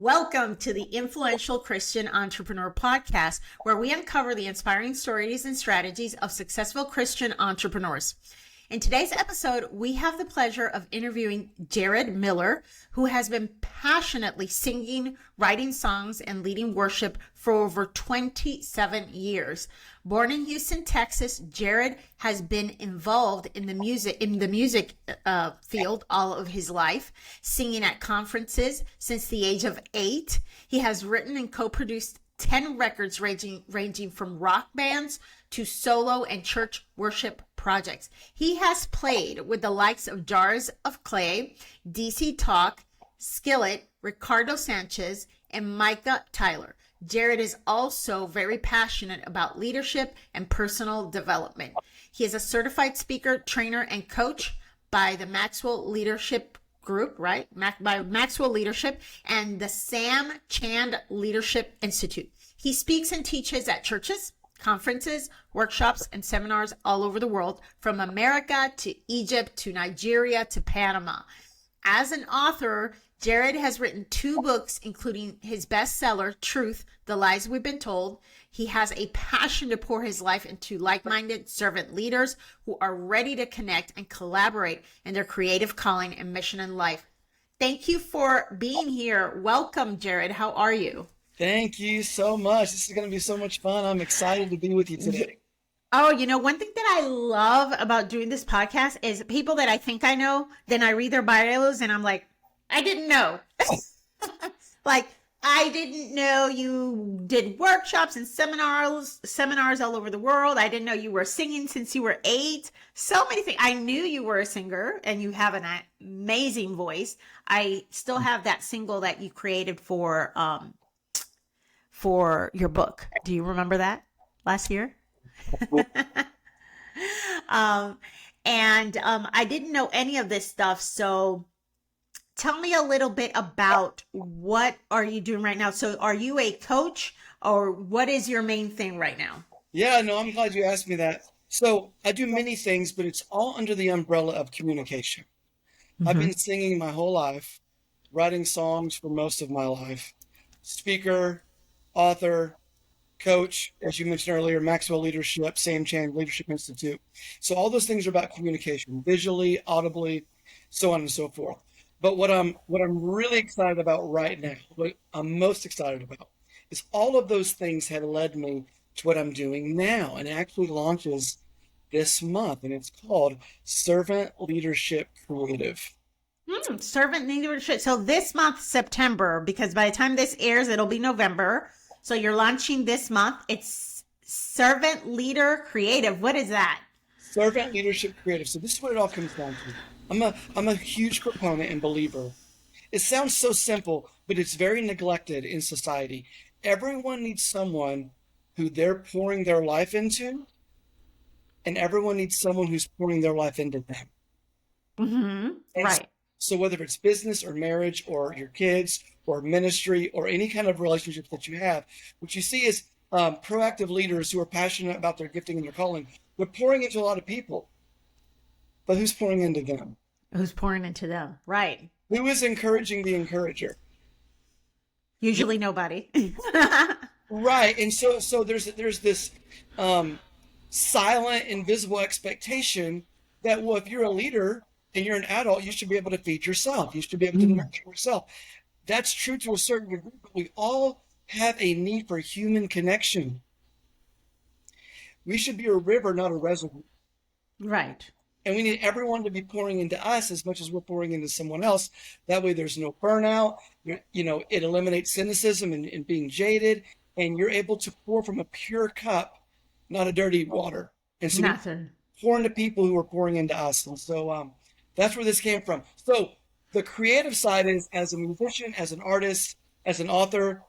Welcome to the Influential Christian Entrepreneur Podcast, where we uncover the inspiring stories and strategies of successful Christian entrepreneurs. In today's episode, we have the pleasure of interviewing Jared Miller, who has been passionately singing, writing songs, and leading worship for over 27 years. Born in Houston, Texas, Jared has been involved in the music field all of his life, singing at conferences since the age of 8. He has written and co-produced 10 records ranging from rock bands to solo and church worship projects. He has played with the likes of Jars of Clay, DC Talk, Skillet, Ricardo Sanchez, and Micah Tyler. Jared is also very passionate about leadership and personal development. He is a certified speaker, trainer, and coach by the Maxwell Leadership Group, right? By Maxwell Leadership and the Sam Chand Leadership Institute. He speaks and teaches at churches, conferences, workshops, and seminars all over the world, from America to Egypt to Nigeria to Panama. As an author, Jared has written 2 books, including his bestseller, Truth, The Lies We've Been Told. He has a passion to pour his life into like-minded servant leaders who are ready to connect and collaborate in their creative calling and mission in life. Thank you for being here. Welcome, Jared. How are you? Thank you so much. This is going to be so much fun. I'm excited to be with you today. Oh, one thing that I love about doing this podcast is people that I think I know, then I read their bios and I'm like, I didn't know. Like, I didn't know you did workshops and seminars all over the world. I didn't know you were singing since you were 8. So many things. I knew you were a singer and you have an amazing voice. I still have that single that you created for your book. Do you remember that last year? I didn't know any of this stuff. So tell me a little bit about what are you doing right now? So are you a coach, or what is your main thing right now? Yeah, no, I'm glad you asked me that. So I do many things, but it's all under the umbrella of communication. I've been singing my whole life, writing songs for most of my life, speaker, author, coach, as you mentioned earlier, Maxwell Leadership, Sam Chand Leadership Institute. So all those things are about communication, visually, audibly, so on and so forth. But what I'm really excited about right now, what I'm most excited about, is all of those things have led me to what I'm doing now, and it actually launches this month, and it's called Servant Leadership Creative. Servant leadership. So this month, September, because by the time this airs, it'll be November. So you're launching this month. It's Servant Leader Creative. What is that? Servant Leadership Creative. So this is what it all comes down to. I'm a huge proponent and believer. It sounds so simple, but it's very neglected in society. Everyone needs someone who they're pouring their life into, and everyone needs someone who's pouring their life into them. Mm-hmm. Right. So whether it's business or marriage or your kids or ministry or any kind of relationships that you have, what you see is proactive leaders who are passionate about their gifting and their calling. They're pouring into a lot of people, but who's pouring into them? Who's pouring into them? Right. Who is encouraging the encourager? Usually nobody. Right. And so there's this silent, invisible expectation that, well, if you're a leader and you're an adult, you should be able to feed yourself. You should be able to nurture yourself. That's true to a certain degree, but we all have a need for human connection. We should be a river, not a reservoir. Right. And we need everyone to be pouring into us as much as we're pouring into someone else. That way there's no burnout. It eliminates cynicism and being jaded. And you're able to pour from a pure cup, not a dirty water. And so we pour into people who are pouring into us. And so that's where this came from. So the creative side is, as a musician, as an artist, as an author,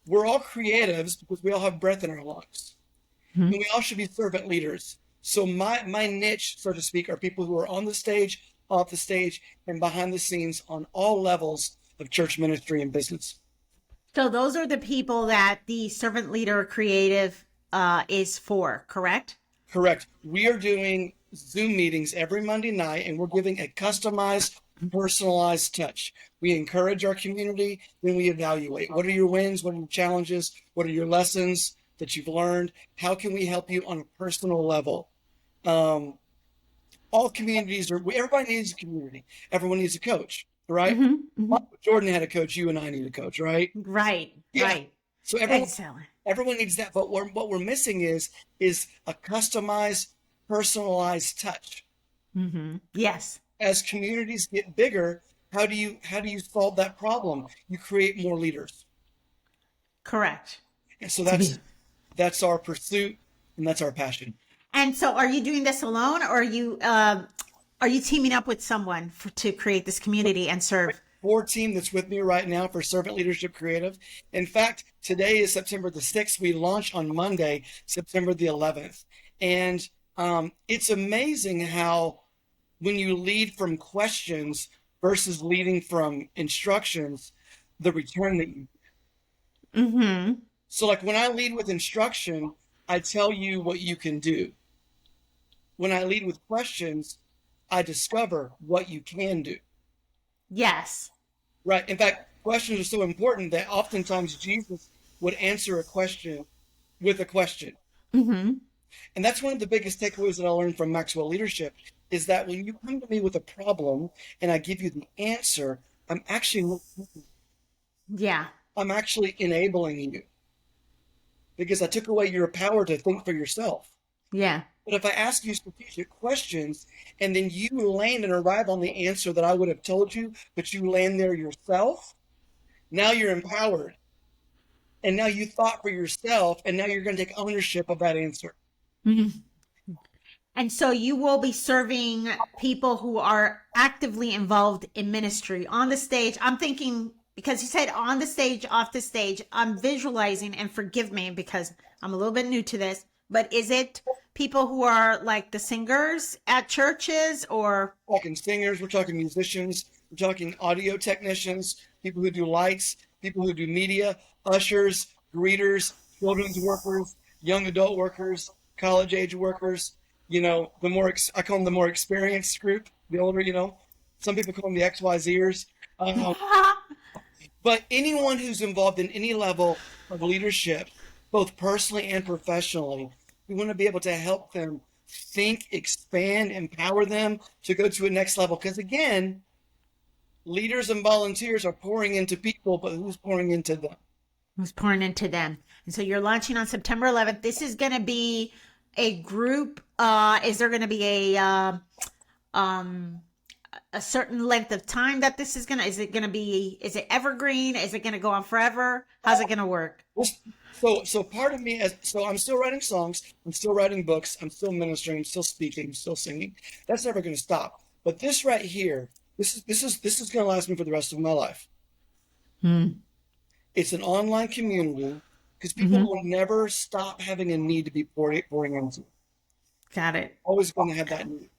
we're all creatives because we all have breath in our lungs. And we all should be servant leaders. So my niche, so to speak, are people who are on the stage, off the stage, and behind the scenes on all levels of church ministry and business. So those are the people that the Servant Leader Creative is for, correct? Correct. We are doing Zoom meetings every Monday night, and we're giving a customized personalized touch. We encourage our community, then we evaluate. What are your wins? What are your challenges? What are your lessons that you've learned? How can we help you on a personal level? All communities everybody needs a community. Everyone needs a coach, right? Mm-hmm. Mm-hmm. Jordan had a coach. You and I need a coach, right? Right. Yeah. Right. So Excellent. everyone needs that. But what we're missing is a customized, personalized touch. Mm-hmm. Yes. As communities get bigger, how do you solve that problem? You create more leaders. Correct. And so To be. that's our pursuit and that's our passion. And so, are you doing this alone, or are you teaming up with someone to create this community and serve? Core team that's with me right now for Servant Leadership Creative. In fact, today is September the 6th. We launch on Monday, September the 11th. And it's amazing how when you lead from questions versus leading from instructions, the return that you. Mm-hmm. So like when I lead with instruction, I tell you what you can do. When I lead with questions, I discover what you can do. Yes. Right. In fact, questions are so important that oftentimes Jesus would answer a question with a question. Mm-hmm. And that's one of the biggest takeaways that I learned from Maxwell Leadership is that when you come to me with a problem and I give you the answer, I'm actually enabling you because I took away your power to think for yourself. Yeah. But if I ask you strategic questions and then you land and arrive on the answer that I would have told you, but you land there yourself, now you're empowered. And now you thought for yourself, and now you're going to take ownership of that answer. Mm-hmm. And so you will be serving people who are actively involved in ministry on the stage. I'm thinking, because you said on the stage, off the stage, I'm visualizing, and forgive me because I'm a little bit new to this, but is it people who are like the singers at churches, or? We're talking singers, we're talking musicians, we're talking audio technicians, people who do lights, people who do media, ushers, greeters, children's workers, young adult workers, college age workers. You know, I call them the more experienced group, the older, some people call them the XYZers. But anyone who's involved in any level of leadership, both personally and professionally, we want to be able to help them think, expand, empower them to go to a next level. Because again, leaders and volunteers are pouring into people, but who's pouring into them? Who's pouring into them? And so you're launching on September 11th. This is going to be a group. Is there going to be a certain length of time that this is going to, is it evergreen? Is it going to go on forever? How's it going to work? So part of me I'm still writing songs, I'm still writing books, I'm still ministering, I'm still speaking, I'm still singing. That's never going to stop. But this right here, this is going to last me for the rest of my life. It's an online community because people will never stop having a need to be pouring into. Got it. Always going to have that need.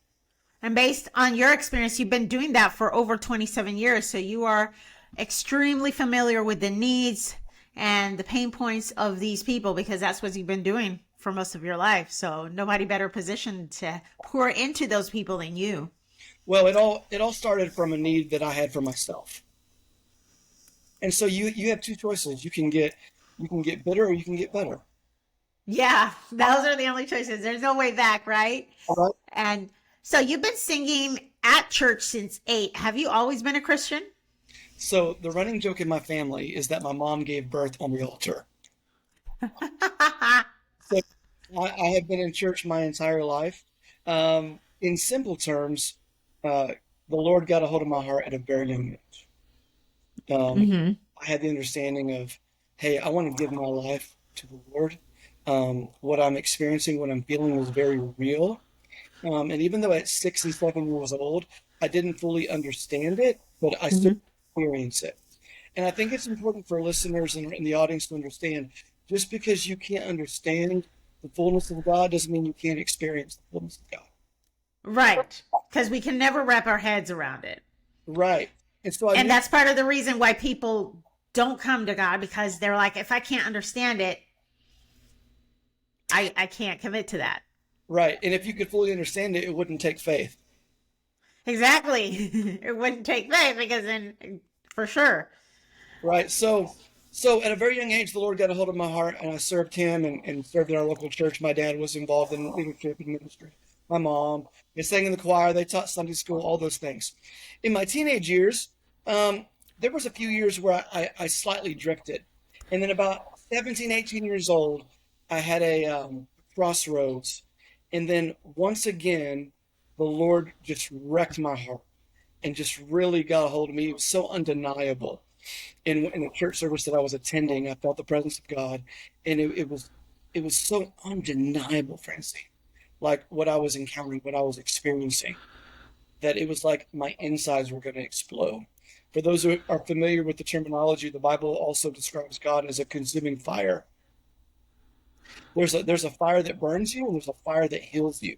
And based on your experience, you've been doing that for over 27 years. So you are extremely familiar with the needs and the pain points of these people, because that's what you've been doing for most of your life. So nobody better positioned to pour into those people than you. Well, it all started from a need that I had for myself. And so you have two choices. You can get bitter or you can get better. Yeah, those are the only choices. There's no way back, right? All right. And so you've been singing at church since 8. Have you always been a Christian? So the running joke in my family is that my mom gave birth on the altar. So I have been in church my entire life. In simple terms, the Lord got a hold of my heart at a very young age. I had the understanding of, hey, I want to give my life to the Lord. What I'm experiencing, what I'm feeling is very real. And even though at 6 and 7 years old, I didn't fully understand it, but I still experience it. And I think it's important for listeners and the audience to understand, just because you can't understand the fullness of God doesn't mean you can't experience the fullness of God. Right. Because we can never wrap our heads around it. Right. And that's part of the reason why people don't come to God, because they're like, if I can't understand it, I can't commit to that. Right. And if you could fully understand it, it wouldn't take faith. Exactly. It wouldn't take faith because then for sure. Right. So at a very young age, the Lord got a hold of my heart, and I served Him and served in our local church. My dad was involved in leadership and ministry. My mom, they sang in the choir, they taught Sunday school, all those things. In my teenage years, there was a few years where I slightly drifted. And then about 17, 18 years old, I had a crossroads. And then once again, the Lord just wrecked my heart and just really got a hold of me. It was so undeniable. In the church service that I was attending, I felt the presence of God, and it was so undeniable, Francine, like what I was encountering, what I was experiencing, that it was like my insides were going to explode. For those who are familiar with the terminology, the Bible also describes God as a consuming fire. There's a fire that burns you, and there's a fire that heals you.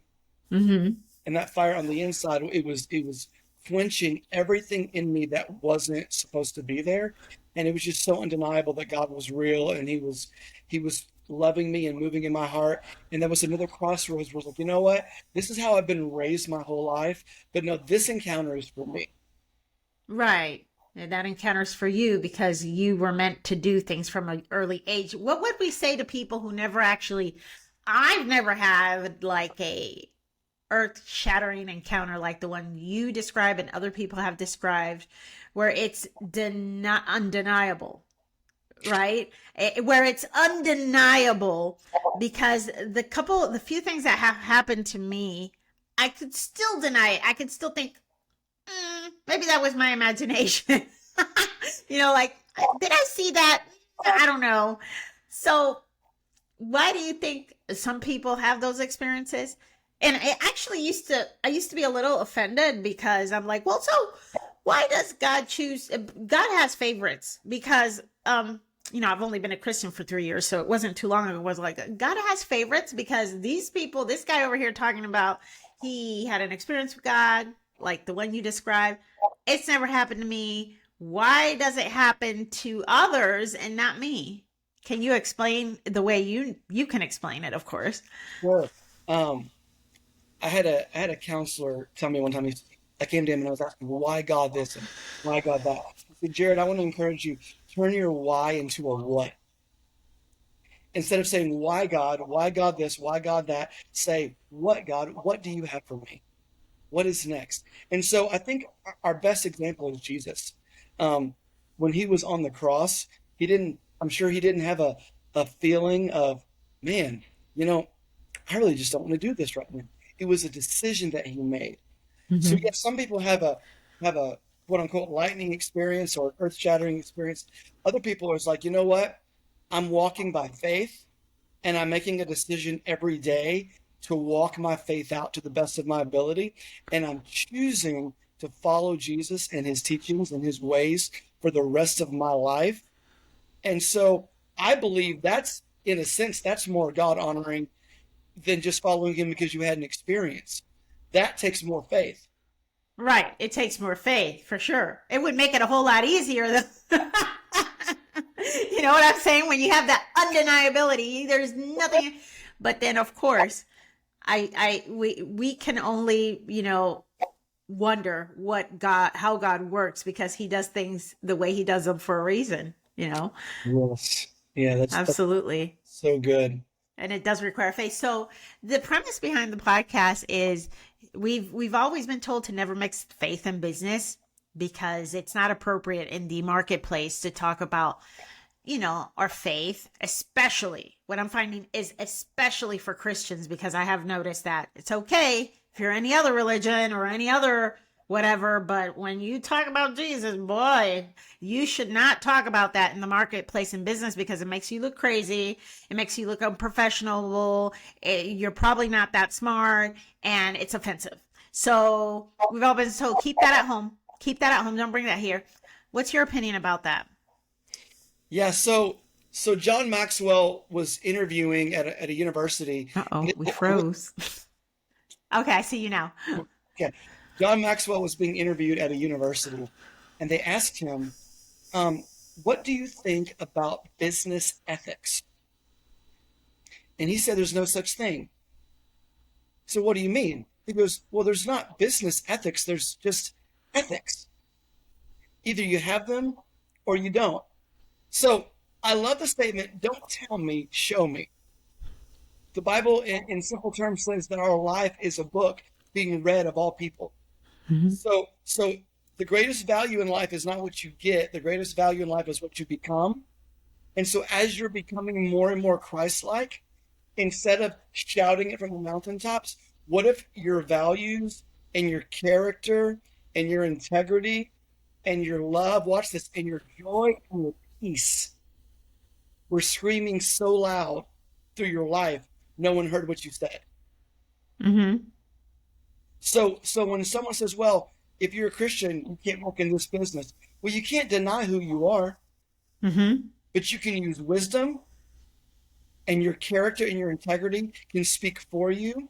Mm-hmm. And that fire on the inside, it was quenching everything in me that wasn't supposed to be there. And it was just so undeniable that God was real, and he was loving me and moving in my heart. And that was another crossroads where I was like, you know what? This is how I've been raised my whole life. But no, this encounter is for me. Right. And that encounters for you because you were meant to do things from an early age. What would we say to people who never actually, I've never had like a earth shattering encounter like the one you describe and other people have described, where it's undeniable, right? Where it's undeniable because the few things that have happened to me, I could still deny it. I could still think, maybe that was my imagination. Like, did I see that? I don't know. So, why do you think some people have those experiences? And I used to be a little offended because I'm like, well, so why does God choose? God has favorites because, I've only been a Christian for 3 years, so it wasn't too long ago. It was like, God has favorites because these people, this guy over here talking about, he had an experience with God, like the one you described. It's never happened to me. Why does it happen to others and not me? Can you explain the way you can explain it, of course? Sure. Um, I had a counselor tell me one time. I came to him and I was asking, well, why God this and why God that? He said, Jared, I want to encourage you, turn your why into a what. Instead of saying, why God this, why God that, say, what God, what do you have for me? What is next? And so I think our best example is Jesus. Um, when he was on the cross, I'm sure he didn't have a feeling of, man, you know, I really just don't want to do this right now. It was a decision that he made. So Mm-hmm. yes, some people have a quote unquote lightning experience or earth shattering experience. Other people are just like, you know what? I'm walking by faith, and I'm making a decision every day to walk my faith out to the best of my ability. And I'm choosing to follow Jesus and his teachings and his ways for the rest of my life. And so I believe that's, in a sense, that's more God honoring than just following him because you had an experience. That takes more faith. Right. It takes more faith for sure. It would make it a whole lot easier than you know what I'm saying? When you have that undeniability, there's nothing. But then, of course, we can only, wonder how God works because he does things the way he does them for a reason. Yes. Yeah, that's Absolutely. so good. And it does require faith. So the premise behind the podcast is we've always been told to never mix faith and business because it's not appropriate in the marketplace to talk about our faith, especially what I'm finding is especially for Christians, because I have noticed that it's okay if you're any other religion or any other whatever, but when you talk about Jesus, boy, you should not talk about that in the marketplace and business because it makes you look crazy. It makes you look unprofessional. You're probably not that smart and it's offensive. So we've all been told, keep that at home. Keep that at home. Don't bring that here. What's your opinion about that? Yeah, so John Maxwell was interviewing at a university. Uh-oh, we froze. Okay, I see you now. Okay, John Maxwell was being interviewed at a university, and they asked him, "What do you think about business ethics?" And he said, "There's no such thing." So what do you mean? He goes, well, there's not business ethics. There's just ethics. Either you have them or you don't. So I love the statement, don't tell me, show me. The Bible, in simple terms, says that our life is a book being read of all people. Mm-hmm. So the greatest value in life is not what you get. The greatest value in life is what you become. And so as you're becoming more and more Christ-like, instead of shouting it from the mountaintops, what if your values and your character and your integrity and your love, watch this, and your joy and your peace were screaming so loud through your life, no one heard what you said. Mm-hmm. So when someone says, well, if you're a Christian, you can't work in this business. Well, you can't deny who you are, Mm-hmm. but you can use wisdom, and your character and your integrity can speak for you,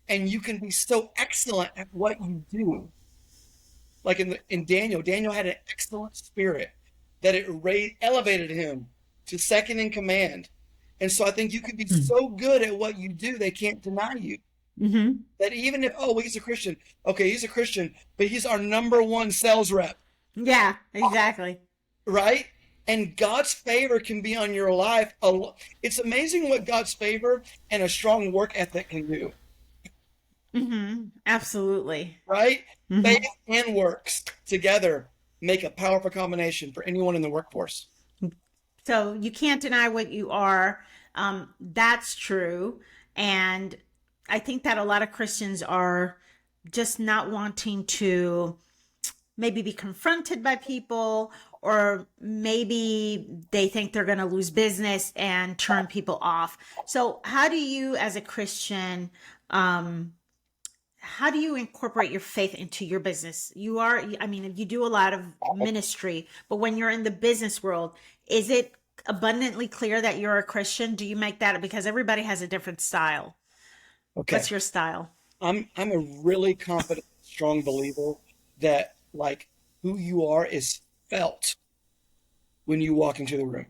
and you can be so excellent at what you do. Like in Daniel had an excellent spirit that it elevated him to second in command. And so I think you can be so good at what you do, they can't deny you. Mm-hmm. That even if, oh, well, he's a Christian. Okay, he's a Christian, but he's our number one sales rep, Yeah, exactly. right? And God's favor can be on your life. It's amazing what God's favor and a strong work ethic can do, Mm-hmm. Absolutely. right? Mm-hmm. Faith and works together make a powerful combination for anyone in the workforce. So you can't deny what you are. That's true. And I think that a lot of Christians are just not wanting to maybe be confronted by people, or maybe they think they're going to lose business and turn people off. So how do you, as a Christian, how do you incorporate your faith into your business? I mean, you do a lot of ministry, but when you're in the business world, is it abundantly clear that you're a Christian? Do you make that, because everybody has a different style? Okay. What's your style? I'm a really confident, strong believer that like who you are is felt when you walk into the room.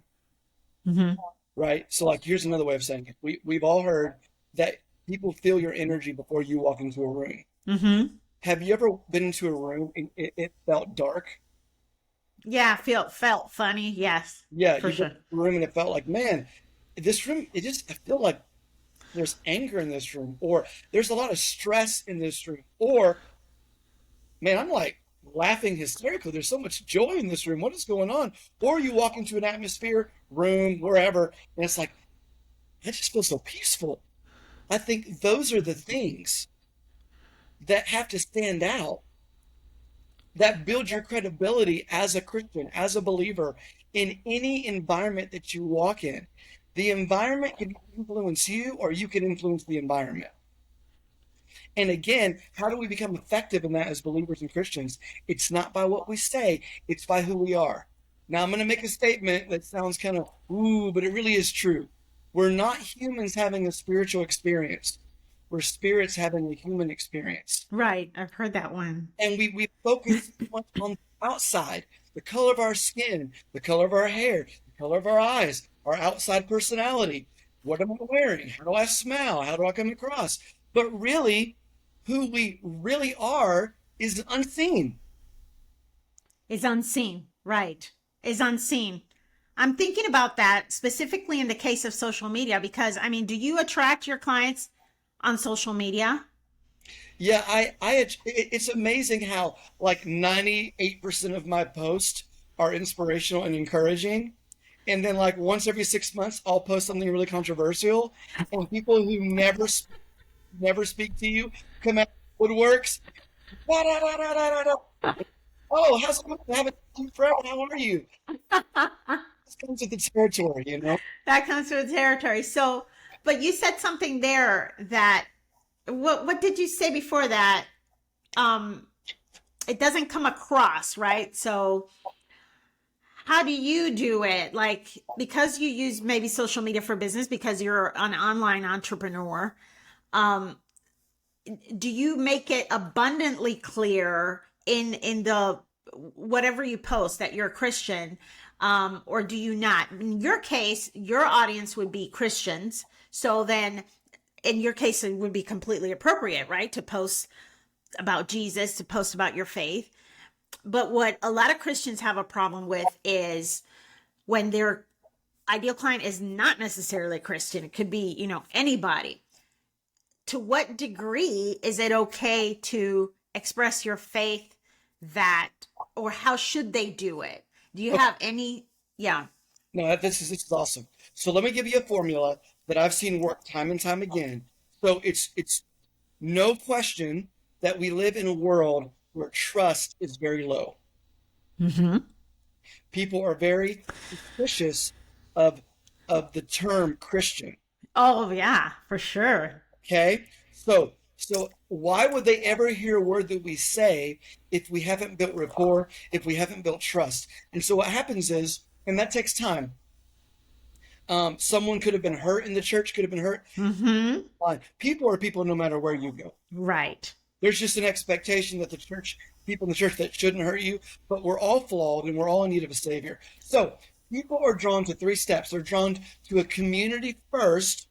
Mm-hmm. Right? So like here's another way of saying it. We've all heard that people feel your energy before you walk into a room. Mm-hmm. Have you ever been into a room and it felt dark? Yeah, felt funny. Yes, Yeah, for you sure. go to a room and it felt like, man, this room, I feel like there's anger in this room, or there's a lot of stress in this room, or man, I'm like laughing hysterically. There's so much joy in this room. What is going on? Or you walk into an atmosphere, room, wherever, and it's like, I just feel so peaceful. I think those are the things that have to stand out, that build your credibility as a Christian, as a believer in any environment that you walk in. The environment can influence you, or you can influence the environment. And again, how do we become effective in that as believers and Christians? It's not by what we say, it's by who we are. Now, I'm going to make a statement that sounds kind of, ooh, but it really is true. We're not humans having a spiritual experience. We're spirits having a human experience. Right. I've heard that one. And we focus on the outside, the color of our skin, the color of our hair, the color of our eyes, our outside personality. What am I wearing? How do I smell? How do I come across? But really, who we really are is unseen. Is unseen. Right. Is unseen. I'm thinking about that specifically in the case of social media, because I mean, do you attract your clients on social media? Yeah, it's amazing how like 98% of my posts are inspirational and encouraging. And then like once every 6 months, I'll post something really controversial, and people who never speak to you come out of woodworks. Da, da, da, da, da, da, da. Oh, how's it going? I haven't seen you forever. How are you? This comes with the territory, you know? That comes with territory. So, but you said something there that, what did you say before that? It doesn't come across, right? So how do you do it? Like, because you use maybe social media for business, because you're an online entrepreneur, do you make it abundantly clear in the whatever you post that you're a Christian, or do you not? In your case, your audience would be Christians. So then in your case, it would be completely appropriate, right? To post about Jesus, to post about your faith. But what a lot of Christians have a problem with is when their ideal client is not necessarily a Christian. It could be, anybody. To what degree is it okay to express your faith or how should they do it? Do you have any? Yeah. No, this is awesome. So let me give you a formula that I've seen work time and time again. So it's no question that we live in a world where trust is very low. Mm-hmm. People are very suspicious of the term Christian. Oh, yeah, for sure. Okay? So why would they ever hear a word that we say if we haven't built rapport, if we haven't built trust? And so what happens is, and that takes time. Someone could have been hurt in the church, could have been hurt. Mm-hmm. People are people no matter where you go. Right. There's just an expectation that people in the church that shouldn't hurt you, but we're all flawed and we're all in need of a savior. So people are drawn to 3 steps. They're drawn to a community first.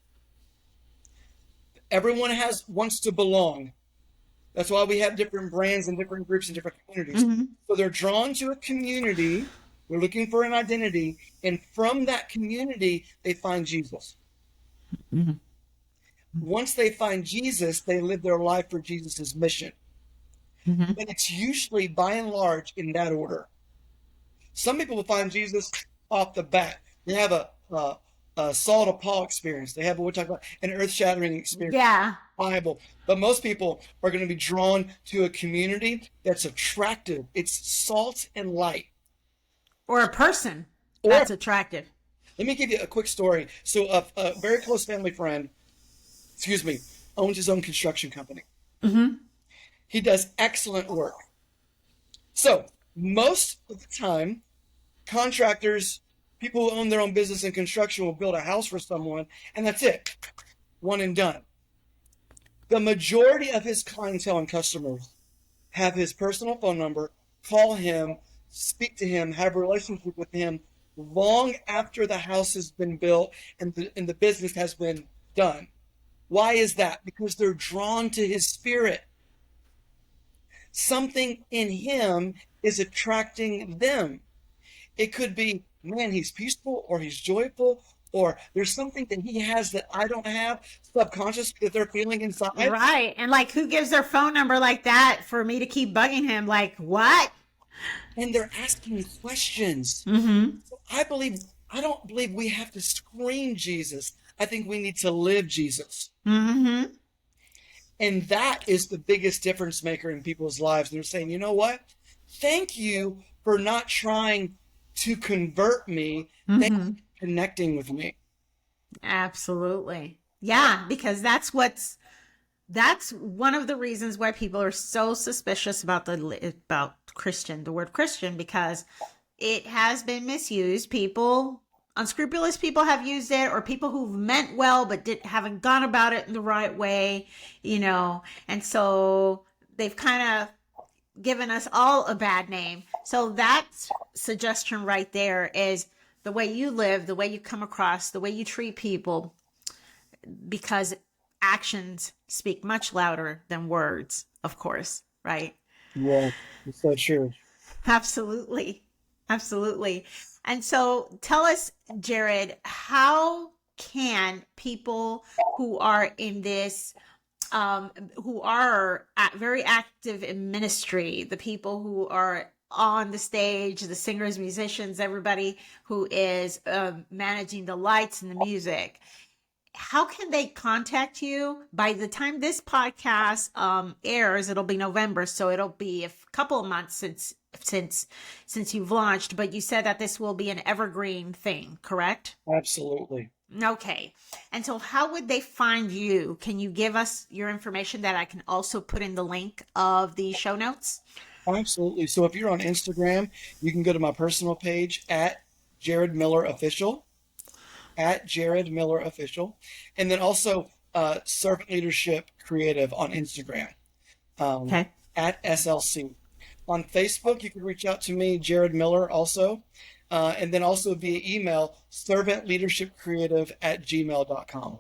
Everyone wants to belong. That's why we have different brands and different groups and different communities. Mm-hmm. So they're drawn to a community. They're looking for an identity. And from that community, they find Jesus. Mm-hmm. Once they find Jesus, they live their life for Jesus' mission. Mm-hmm. And it's usually, by and large, in that order. Some people will find Jesus off the bat. They have a Saul to Paul experience. They have what we talk about, an earth-shattering experience. Yeah. Bible. But most people are going to be drawn to a community that's attractive. It's salt and light. Or a person that's attractive. Let me give you a quick story. So a very close family friend, owns his own construction company. Mm-hmm. He does excellent work. So most of the time, contractors, people who own their own business in construction will build a house for someone, and that's it. One and done. The majority of his clientele and customers have his personal phone number, call him, speak to him, have a relationship with him long after the house has been built and the business has been done. Why is that? Because they're drawn to his spirit. Something in him is attracting them. It could be, man, he's peaceful, or he's joyful, or there's something that he has that I don't have, subconscious, that they're feeling inside. Right. And who gives their phone number like that for me to keep bugging him? What? And they're asking questions. Mm-hmm. So I don't believe we have to scream Jesus. I think we need to live Jesus. Mm-hmm. And that is the biggest difference maker in people's lives. They're saying, you know what? Thank you for not trying to convert me. Mm-hmm. Thank you for connecting with me. Absolutely. Yeah, because that's one of the reasons why people are so suspicious about the word Christian, because it has been misused. Unscrupulous people have used it, or people who've meant well but haven't gone about it in the right way, and so they've kind of given us all a bad name. So that suggestion right there is the way you live, the way you come across, the way you treat people, because actions speak much louder than words, of course, right? Yeah, it's so true. Absolutely. Absolutely. And so tell us, Jared, how can people who are in this, who are very active in ministry, the people who are on the stage, the singers, musicians, everybody who is managing the lights and the music, how can they contact you? By the time this podcast airs, it'll be November, so it'll be a couple of months since you've launched, but you said that this will be an evergreen thing, correct? Absolutely. Okay. And so how would they find you? Can you give us your information that I can also put in the link of the show notes? Absolutely. So if you're on Instagram, you can go to my personal page at Jared Miller Official, and then also Servant Leadership Creative on Instagram, Okay. at SLC. On Facebook, you can reach out to me, Jared Miller, also, and then also via email, servantleadershipcreative@gmail.com.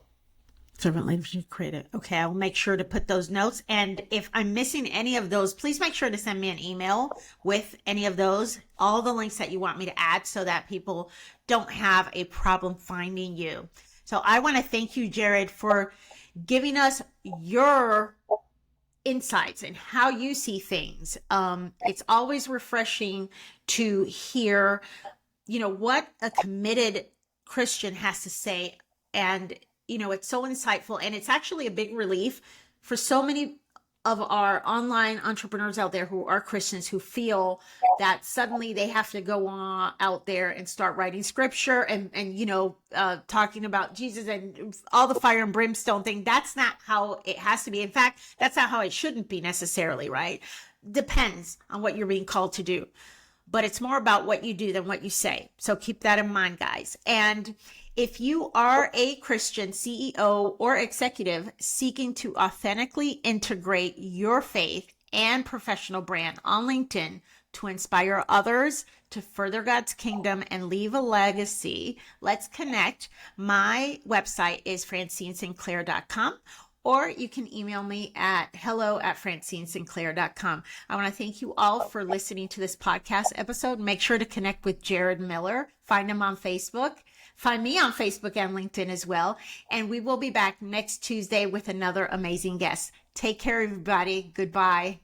Servant leadership created. Okay, I will make sure to put those notes. And if I'm missing any of those, please make sure to send me an email with any of those, all the links that you want me to add so that people don't have a problem finding you. So I want to thank you, Jared, for giving us your insights and how you see things. It's always refreshing to hear, what a committed Christian has to say. And it's so insightful, and it's actually a big relief for so many of our online entrepreneurs out there who are Christians, who feel that suddenly they have to go on out there and start writing scripture and talking about Jesus and all the fire and brimstone thing. That's not how it has to be. In fact, that's not how it shouldn't be necessarily, right? Depends on what you're being called to do. But it's more about what you do than what you say. So keep that in mind, guys. And if you are a Christian CEO or executive seeking to authentically integrate your faith and professional brand on LinkedIn to inspire others to further God's kingdom and leave a legacy, let's connect. My website is francineSinclair.com. Or you can email me at hello@francineSinclair.com. I want to thank you all for listening to this podcast episode. Make sure to connect with Jared Miller. Find him on Facebook. Find me on Facebook and LinkedIn as well. And we will be back next Tuesday with another amazing guest. Take care, everybody. Goodbye.